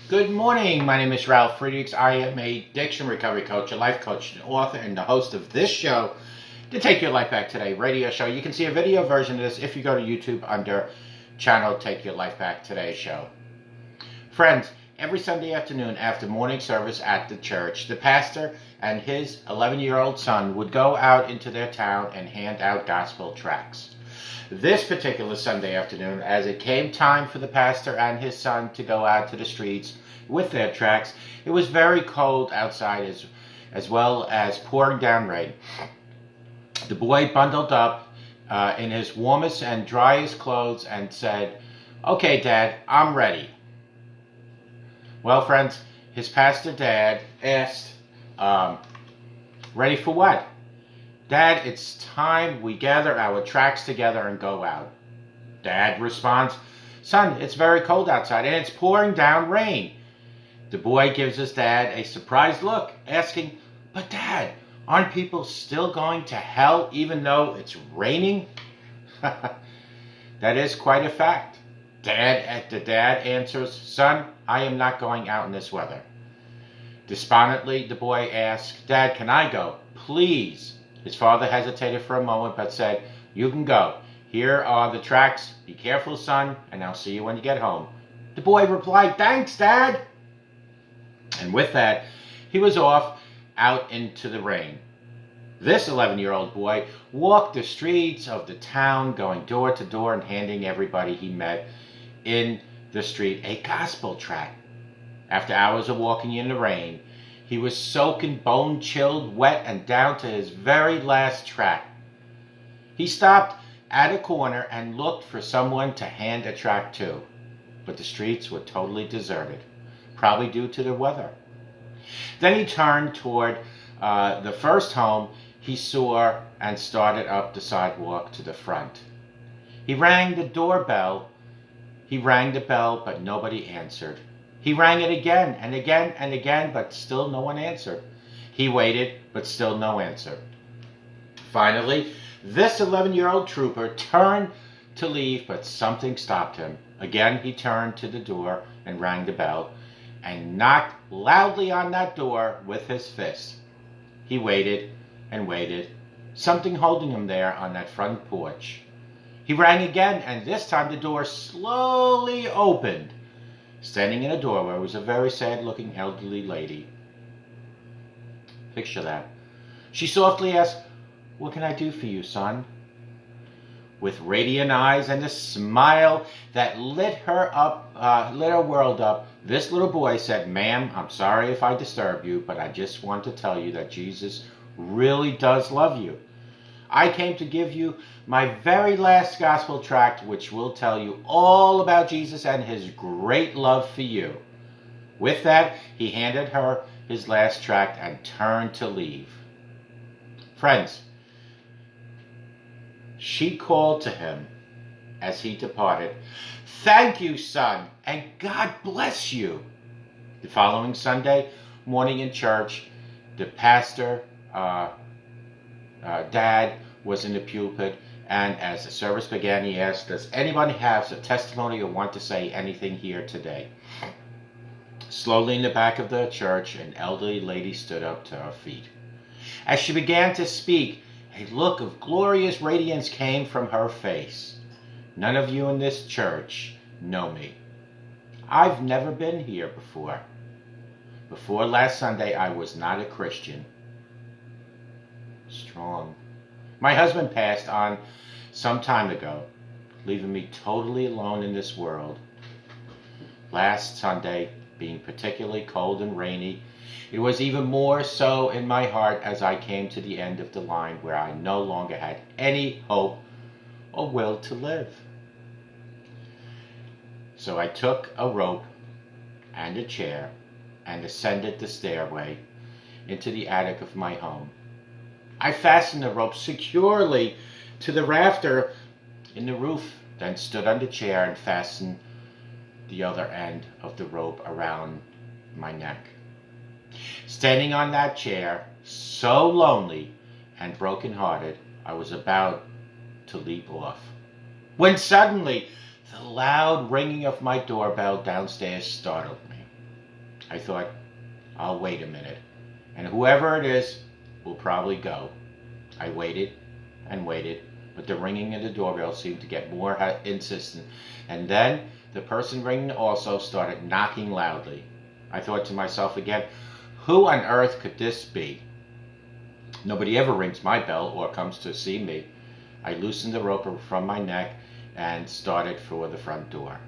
Good morning. My name is Ralf Friedrichs. I am a addiction recovery coach, a life coach, an author, and the host of this show, the Take Your Life Back Today radio show. You can see a video version of this if you go to YouTube under channel Take Your Life Back Today show. Friends, every Sunday afternoon after morning service at the church, the pastor and his 11-year-old son would go out into their town and hand out gospel tracts. This particular Sunday afternoon, as it came time for the pastor and his son to go out to the streets with their tracts, it was very cold outside as well as pouring down rain. The boy bundled up in his warmest and driest clothes and said, "Okay, Dad, I'm ready." Well, friends, his pastor dad asked, ready for what? "Dad, it's time we gather our tracts together and go out." Dad responds, "Son, it's very cold outside and it's pouring down rain." The boy gives his dad a surprised look, asking, "But Dad, aren't people still going to hell even though it's raining?" That is quite a fact. The dad answers, "Son, I am not going out in this weather." Despondently, the boy asks, "Dad, can I go? Please." His father hesitated for a moment, but said, "You can go. Here are the tracts. Be careful, son, and I'll see you when you get home." The boy replied, "Thanks, Dad." And with that, he was off out into the rain. This 11-year-old boy walked the streets of the town, going door to door and handing everybody he met in the street a gospel tract. After hours of walking in the rain, he was soaking, bone-chilled, wet, and down to his very last tract. He stopped at a corner and looked for someone to hand a tract to, but the streets were totally deserted, probably due to the weather. Then he turned toward the first home he saw and started up the sidewalk to the front. He rang the doorbell. He rang the bell, but nobody answered. He rang it again and again and again, but still no one answered. He waited, but still no answer. Finally, this 11-year-old trooper turned to leave, but something stopped him. Again, he turned to the door and rang the bell and knocked loudly on that door with his fist. He waited and waited, something holding him there on that front porch. He rang again, and this time the door slowly opened. Standing in a doorway was a very sad-looking elderly lady. Picture that. She softly asked, "What can I do for you, son?" With radiant eyes and a smile that lit her world up, this little boy said, "Ma'am, I'm sorry if I disturb you, but I just want to tell you that Jesus really does love you. I came to give you my very last gospel tract, which will tell you all about Jesus and his great love for you." With that, he handed her his last tract and turned to leave. Friends, she called to him as he departed, "Thank you, son, and God bless you." The following Sunday morning in church, the pastor, Dad, was in the pulpit, and as the service began, he asked, "Does anybody have a testimony or want to say anything here today?" Slowly in the back of the church, an elderly lady stood up to her feet. As she began to speak, a look of glorious radiance came from her face. "None of you in this church know me. I've never been here before. Before last Sunday, I was not a Christian." Strong. "My husband passed on some time ago, leaving me totally alone in this world. Last Sunday, being particularly cold and rainy, it was even more so in my heart as I came to the end of the line where I no longer had any hope or will to live. So I took a rope and a chair and ascended the stairway into the attic of my home. I fastened the rope securely to the rafter in the roof, then stood on the chair and fastened the other end of the rope around my neck. Standing on that chair, so lonely and broken-hearted, I was about to leap off, when suddenly the loud ringing of my doorbell downstairs startled me. I thought, I'll wait a minute, and whoever it is will probably go. I waited and waited, but the ringing of the doorbell seemed to get more insistent, and then the person ringing also started knocking loudly. I thought to myself again, who on earth could this be? Nobody ever rings my bell or comes to see me. I loosened the rope from my neck and started for the front door.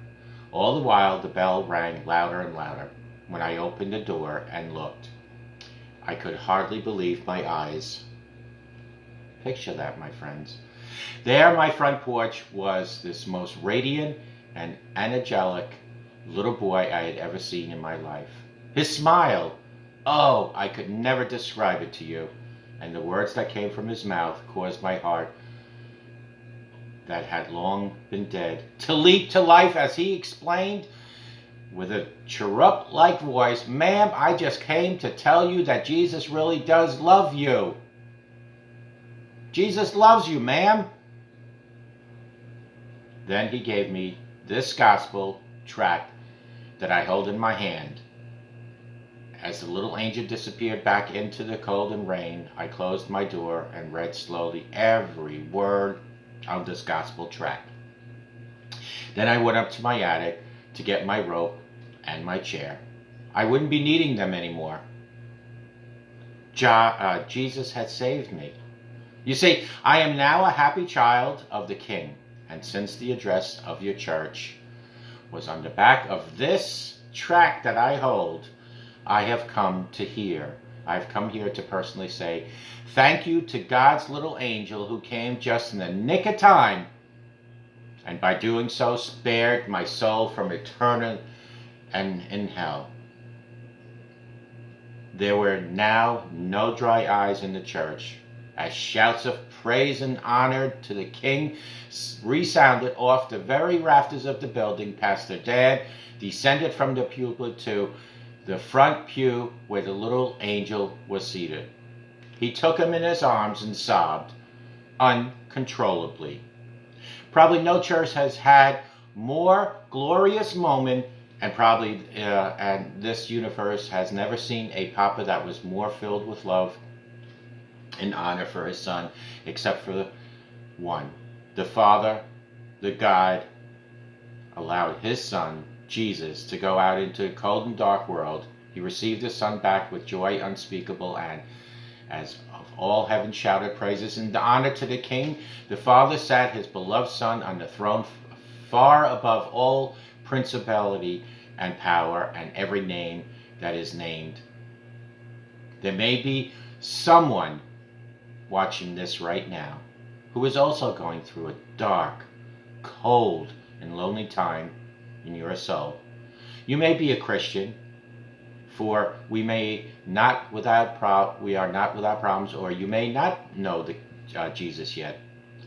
All the while, the bell rang louder and louder. When I opened the door and looked, I could hardly believe my eyes. Picture that, my friends. There, on my front porch, was this most radiant and angelic little boy I had ever seen in my life. His smile, oh, I could never describe it to you. And the words that came from his mouth caused my heart, that had long been dead, to leap to life as he explained with a chirrup-like voice, "Ma'am, I just came to tell you that Jesus really does love you. Jesus loves you, ma'am." Then he gave me this gospel tract that I hold in my hand. As the little angel disappeared back into the cold and rain, I closed my door and read slowly every word of this gospel tract. Then I went up to my attic to get my rope and my chair. I wouldn't be needing them anymore. Jesus had saved me. You see, I am now a happy child of the King, and since the address of your church was on the back of this tract that I hold, I have come here to personally say thank you to God's little angel who came just in the nick of time, and by doing so spared my soul from eternal and in hell. There were now no dry eyes in the church, as shouts of praise and honor to the King resounded off the very rafters of the building. Pastor Dad descended from the pulpit to the front pew where the little angel was seated. He took him in his arms and sobbed uncontrollably. Probably no church has had more glorious moment, and probably and this universe has never seen a papa that was more filled with love and honor for his son, except for the one. The Father, the God, allowed his son, Jesus, to go out into a cold and dark world. He received his son back with joy unspeakable, and as of all heaven shouted praises and honor to the King, the Father sat his beloved Son on the throne far above all principality and power and every name that is named. There may be someone watching this right now who is also going through a dark, cold, and lonely time in your soul. You may be a Christian, for we are not without problems, or you may not know Jesus yet.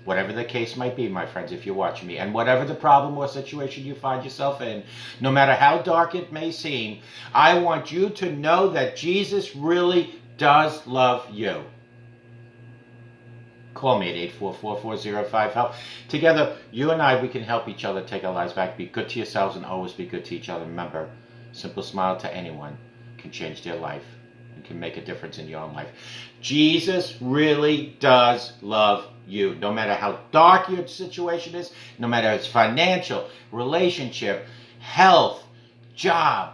Whatever the case might be, my friends, if you're watching me, and whatever the problem or situation you find yourself in, no matter how dark it may seem, I want you to know that Jesus really does love you. Call me at 844-405-HELP. Together, you and I, we can help each other take our lives back. Be good to yourselves and always be good to each other. Remember, a simple smile to anyone can change their life and can make a difference in your own life. Jesus really does love you. No matter how dark your situation is, no matter it's financial, relationship, health, job,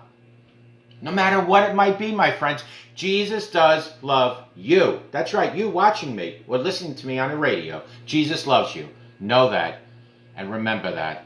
no matter what it might be, my friends, Jesus does love you. That's right, you watching me or listening to me on the radio. Jesus loves you. Know that and remember that.